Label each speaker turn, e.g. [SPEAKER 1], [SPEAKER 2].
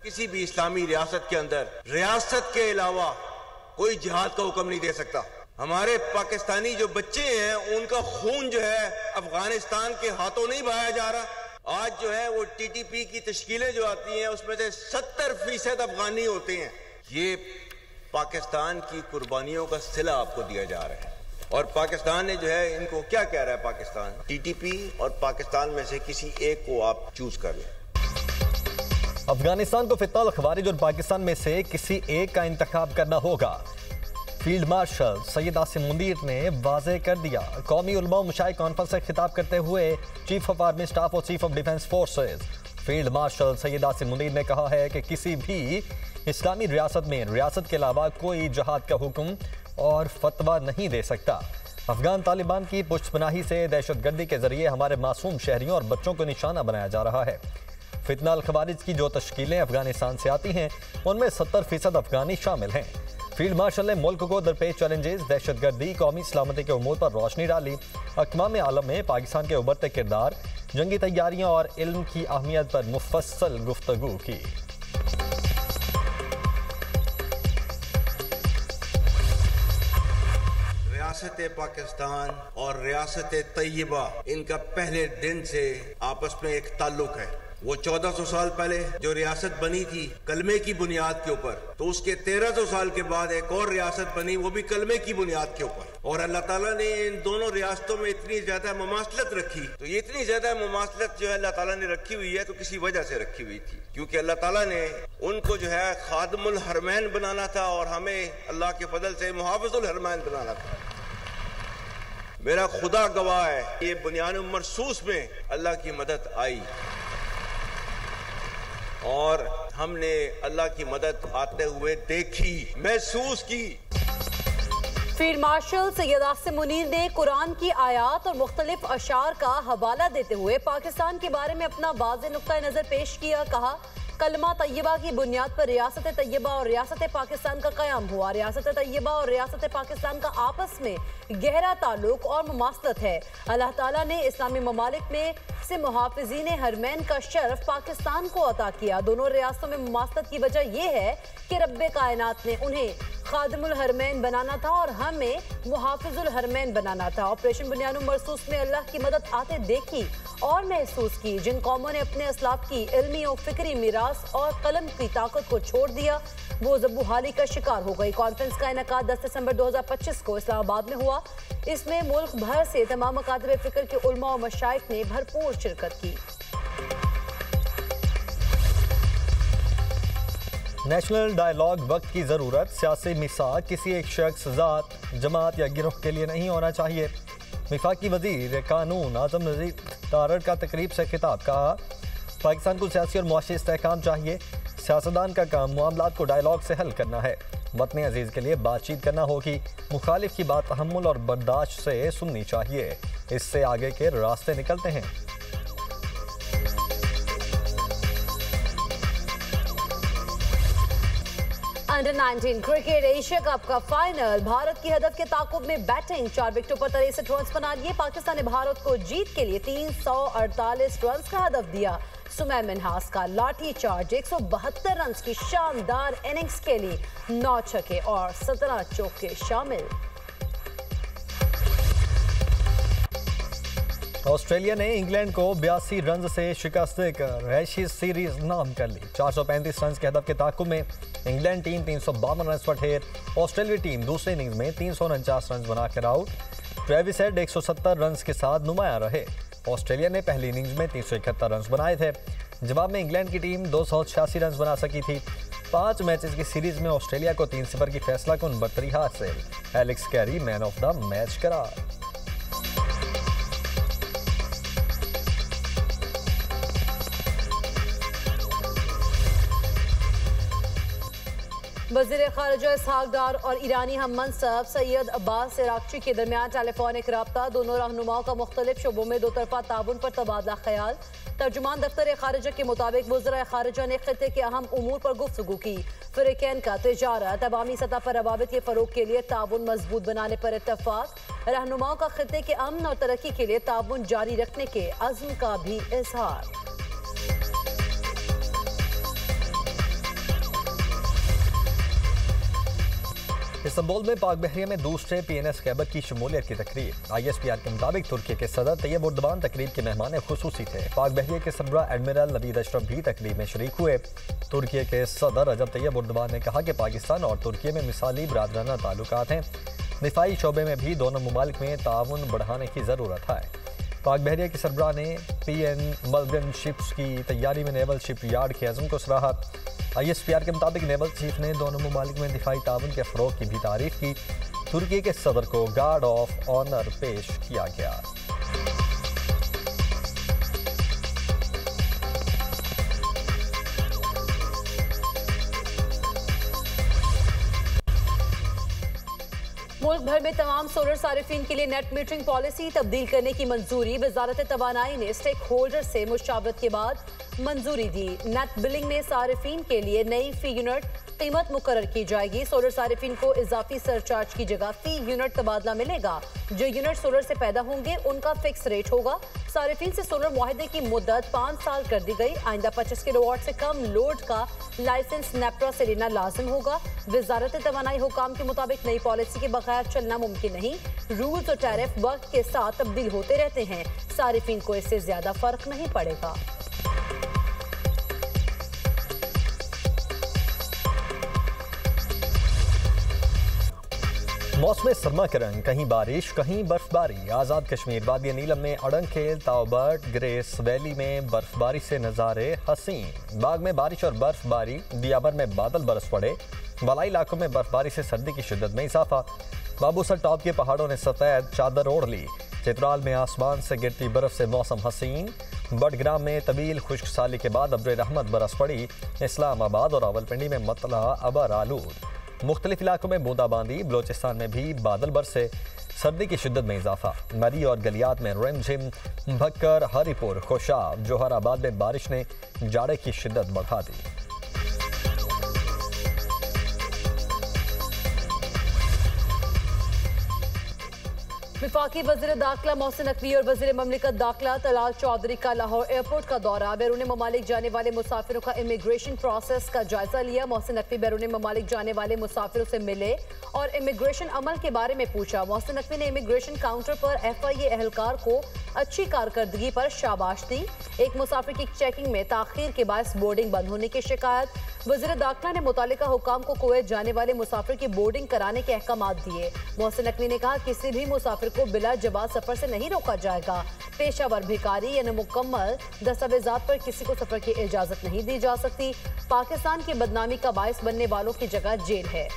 [SPEAKER 1] किसी भी इस्लामी रियासत के अंदर रियासत के अलावा कोई जिहाद का हुक्म नहीं दे सकता। हमारे पाकिस्तानी जो बच्चे हैं उनका खून जो है अफगानिस्तान के हाथों नहीं बहाया जा रहा। आज जो है वो टीटीपी की तश्कीलें जो आती हैं उसमें से 70% अफगानी होते हैं। ये पाकिस्तान की कुर्बानियों का सिला आपको दिया जा रहा है और पाकिस्तान ने जो है इनको क्या कह रहा है, पाकिस्तान टीटीपी और पाकिस्तान में से किसी एक को आप चूज कर लें।
[SPEAKER 2] अफगानिस्तान को फितनाल खवारिज और पाकिस्तान में से किसी एक का इंतखाब करना होगा। फील्ड मार्शल सैयद आसिम मुनीर ने वाज़ेह कर दिया। कौमी उलमा मशाइख कॉन्फ्रेंस से खिताब करते हुए चीफ ऑफ आर्मी स्टाफ और chief of defence forces field marshal Syed Asim Munir ने कहा है कि किसी भी इस्लामी रियासत में रियासत के अलावा कोई जहाद का हुक्म और फतवा नहीं दे सकता। अफगान तालिबान की पुष्टपनाही से दहशतगर्दी के जरिए हमारे मासूम शहरियों और बच्चों को निशाना बनाया जा रहा है। फितनाल खवारिज की जो तश्कीलें अफगानिस्तान से आती हैं उनमें 70% अफगानी शामिल हैं। फील्ड मार्शल ने मुल्क को दरपेश चैलेंजेस, दहशतगर्दी, कौमी सलामती के उमूर पर रोशनी डाली। अक़वाम आलम में पाकिस्तान के उभरते किरदार, जंगी तैयारियां और इल्म की अहमियत पर मुफस्सल गुफ्तगू की।
[SPEAKER 1] रियासत पाकिस्तान और रियासत तैयबा इनका पहले दिन से आपस में एक ताल्लुक है। वो 1400 साल पहले जो रियासत बनी थी कलमे की बुनियाद के ऊपर, तो उसके 1300 साल के बाद एक और रियासत बनी, वो भी कलमे की बुनियाद के ऊपर। और अल्लाह ताला ने इन दोनों रियासतों में इतनी ज्यादा मुमासलत रखी, तो ये इतनी ज्यादा मुमासलत जो है अल्लाह ताला ने रखी हुई है तो किसी वजह से रखी हुई थी, क्योंकि अल्लाह ताला ने उनको जो है खादिमुल हरमैन बनाना था और हमें अल्लाह के फजल से मुहाफिजुल हरमैन बनाना था। मेरा खुदा गवाह है, ये बुनियान मरसूस में अल्लाह की मदद आई और हमने अल्लाह की मदद आते हुए देखी, महसूस की।
[SPEAKER 3] फील्ड मार्शल सैयद आसिम मुनीर ने कुरान की आयात और मुख्तलिफ अशार का हवाला देते हुए पाकिस्तान के बारे में अपना वाज़ेह नुक्ता नजर पेश किया। कहा, कलमा तैयबा की बुनियाद पर रियासत तैयबा और रियासत पाकिस्तान का क़याम हुआ। रियासत तैयबा और रियासत पाकिस्तान का आपस में गहरा ताल्लुक और मुमासलत है। अल्लाह ताला ने इस्लामी ममालिक में से मुहाफिजीन हरमैन का शर्फ पाकिस्तान को अता किया। दोनों रियासतों में मुमासलत की वजह यह है कि रब्बे कायनात ने उन्हें खादिमुल हरमैन बनाना था और हमें मुहाफिजुल हरमैन बनाना था। ऑपरेशन बुनियानुम मरसूस में अल्लाह की मदद आते देखी और महसूस की। जिन कौमों ने अपने असलाफ की इल्मी और फिक्री मीरास और कलम की ताकत को छोड़ दिया, वो ज़बूहाली का शिकार हो गई। कॉन्फ्रेंस का इनेकाद 10 दिसंबर 2025 को इस्लामाबाद में हुआ। इसमें मुल्क भर से तमाम मकातब फिक्र के उलमा और मशाइख ने भरपूर शिरकत की।
[SPEAKER 2] नेशनल डायलॉग वक्त की ज़रूरत, सियासी मिसाक किसी एक शख्स, ज़ात, जमात या गिरोह के लिए नहीं होना चाहिए। वफाकी वज़ीर कानून आज़म नज़ीर तारड़ का तकरीब से खिताब। कहा, पाकिस्तान को सियासी और मुआशी इस्तेहकाम चाहिए। सियासतदान का काम मामलात को डायलॉग से हल करना है। वतन अजीज़ के लिए बातचीत करना होगी। मुखालिफ की बात तहम्मुल और बर्दाश्त से सुननी चाहिए, इससे आगे के रास्ते निकलते हैं।
[SPEAKER 3] अंडर 19 क्रिकेट एशिया कप का फाइनल, भारत की हदफ के ताकुब में बैटिंग, 4 विकेटों पर 63 रन बना लिए। पाकिस्तान ने भारत को जीत के लिए 348 रन का हदफ दिया। सुमैन मिन्हास का लाठी चार्ज, 172 रन की शानदार इनिंग्स के लिए 9 छक्के और 17 चौके शामिल।
[SPEAKER 2] ऑस्ट्रेलिया ने इंग्लैंड को 82 रन से शिकस्त देकर एशेज सीरीज नाम कर ली। 435 रन के हदफ के ताकुब में इंग्लैंड टीम 352 रन पर ढेर। ऑस्ट्रेलिया टीम दूसरे इनिंग्स में 349 रन बनाकर आउट। ट्रेविस हेड 170 रन के साथ नुमाया रहे। ऑस्ट्रेलिया ने पहली इनिंग्स में 371 रन बनाए थे। जवाब में इंग्लैंड की टीम 286 रन बना सकी थी। 5 मैचेस की सीरीज में ऑस्ट्रेलिया को 3-0 की फैसला कुन बर्तरी हासिल। Alex Carey man of the match करार।
[SPEAKER 3] वज़ीर ख़ारिजा इसहाक डार और ईरानी हम मनसब सैयद अब्बास इराक़ची के दरमियान टेलीफोनिक रब्ता। दोनों रहनुमाओं का मुख्तलिफ शोबों में दो तरफा ताउन पर तबादला ख्याल। तर्जुमान दफ्तर ख़ारिजा के मुताबिक वज़ीर ख़ारिजा ने खित्ते के अहम उमूर पर गुफ्तगू की। फ़रीक़ैन का तिजारत, अवामी सतह पर रवाबित के फ़रोग़ के लिए ताउन मजबूत बनाने पर इत्तफ़ाक़। रहनुमाओं का खित्ते के अमन और तरक्की के लिए ताउन जारी रखने के अज़्म का भी इज़हार।
[SPEAKER 2] इस्तांबुल में पाक बहरिया में दूसरे PNS कैबर की शमूलियत की तकरीब। ISPR के मुताबिक तुर्की के सदर तैयब एर्दोगान तकरीब के मेहमान खुसूसी थे। पाक बहरिया के सरबराह एडमिरल नवीद अशरफ भी तकरीब में शरीक हुए। तुर्की के सदर रजब तैयब एर्दोगान ने कहा कि पाकिस्तान और तुर्की में मिसाली बरादराना ताल्लुकात हैं। दिफाई शोबे में भी दोनों ममालिक में ताउन बढ़ाने की ज़रूरत है। पाक बहरिया के सरबराह ने PN मलगन शिप्स की तैयारी में नेवल शिप यार्ड के अज़म को सराहा। ISPR के मुताबिक नेवल चीफ ने दोनों ममालिक में दिफाई ताउन के फ़रोग़ की भी तारीफ़ की। तुर्की के सदर को गार्ड ऑफ ऑनर पेश किया गया।
[SPEAKER 3] मुल्क भर में तमाम सोलर सारिफीन के लिए नेट मीटरिंग पॉलिसी तब्दील करने की मंजूरी। वजारत तवानाई ने स्टेक होल्डर से मुशावरत के बाद मंजूरी दी। नेट बिलिंग में सारिफीन के लिए नई फी यूनिट कीमत मुकर्रर की जाएगी। सोलर सारिफीन को इजाफी सरचार्ज की जगह फी यूनिट तबादला मिलेगा। जो यूनिट सोलर से पैदा होंगे उनका फिक्स रेट होगा। सारिफीन से सोलर मुआहदे की मुद्दत 5 साल कर दी गई। आइंदा 25 किलोवाट से कम लोड का लाइसेंस नेप्रा से लेना लाजिम होगा। वजारत तवानाई हुकाम के मुताबिक नई पॉलिसी के बगैर चलना मुमकिन नहीं। रूल्स और टैरिफ वक्त के साथ तब्दील होते रहते हैं। सारिफीन को इससे ज्यादा फर्क नहीं पड़ेगा।
[SPEAKER 2] मौसम सरमा के रंग, कहीं बारिश कहीं बर्फबारी। आज़ाद कश्मीर वादी नीलम में अड़ंगखेल ताओबर्ट ग्रेस वैली में बर्फबारी से नज़ारे हसीन। बाग में बारिश और बर्फबारी। दियाबर में बादल बरस पड़े। वलाई इलाकों में बर्फबारी से सर्दी की शिद्दत में इजाफा। बाबूसर टॉप के पहाड़ों ने सफ़ेद चादर ओढ़ ली। चित्राल में आसमान से गिरती बर्फ से मौसम हसीन। बडग्राम में तवील खुश्क साली के बाद अब्र रहमत बरस पड़ी। इस्लामाबाद और रावलपिंडी में मतला अबर आलूद। मुख्तलिफ इलाकों में बूंदाबांदी। बलोचिस्तान में भी बादल बरसे। सर्दी की शिद्दत में इजाफा। मरी और गलियात में रिमझिम। भक्कर, हरीपुर, खुशाब, जोहराबाद में बारिश ने जाड़े की शिद्दत बढ़ा दी।
[SPEAKER 3] वफाकी वज़ीर दाखिला मोहसिन नकवी और वज़ीर ममलिकत दाखिला तलाल चौधरी का लाहौर एयरपोर्ट का दौरा। बैरून ममालिक जाने वाले मुसाफिरों का इमिग्रेशन प्रोसेस का जायजा लिया। मोहसिन नकवी बैरून ममालिक जाने वाले मुसाफिरों से मिले और इमिग्रेशन अमल के बारे में पूछा। मोहसिन नकवी ने इमिग्रेशन काउंटर पर FIA एहलकार को अच्छी कारकर्दगी पर शाबाश दी। एक मुसाफिर की चेकिंग में ताखीर के बायस बोर्डिंग बंद होने की शिकायत। वज़ीर दाखिला ने मुतालिका हुकाम को कुवैत जाने वाले मुसाफिर की बोर्डिंग कराने के अहकाम दिए। मोहसिन नकवी ने कहा किसी भी मुसाफिर को बिला जवाब सफर से नहीं रोका जाएगा। पेशावर भिखारी यानी मुकम्मल दस्तावेजात पर किसी को सफर की इजाजत नहीं दी जा सकती। पाकिस्तान की बदनामी का बायस बनने वालों की जगह जेल है।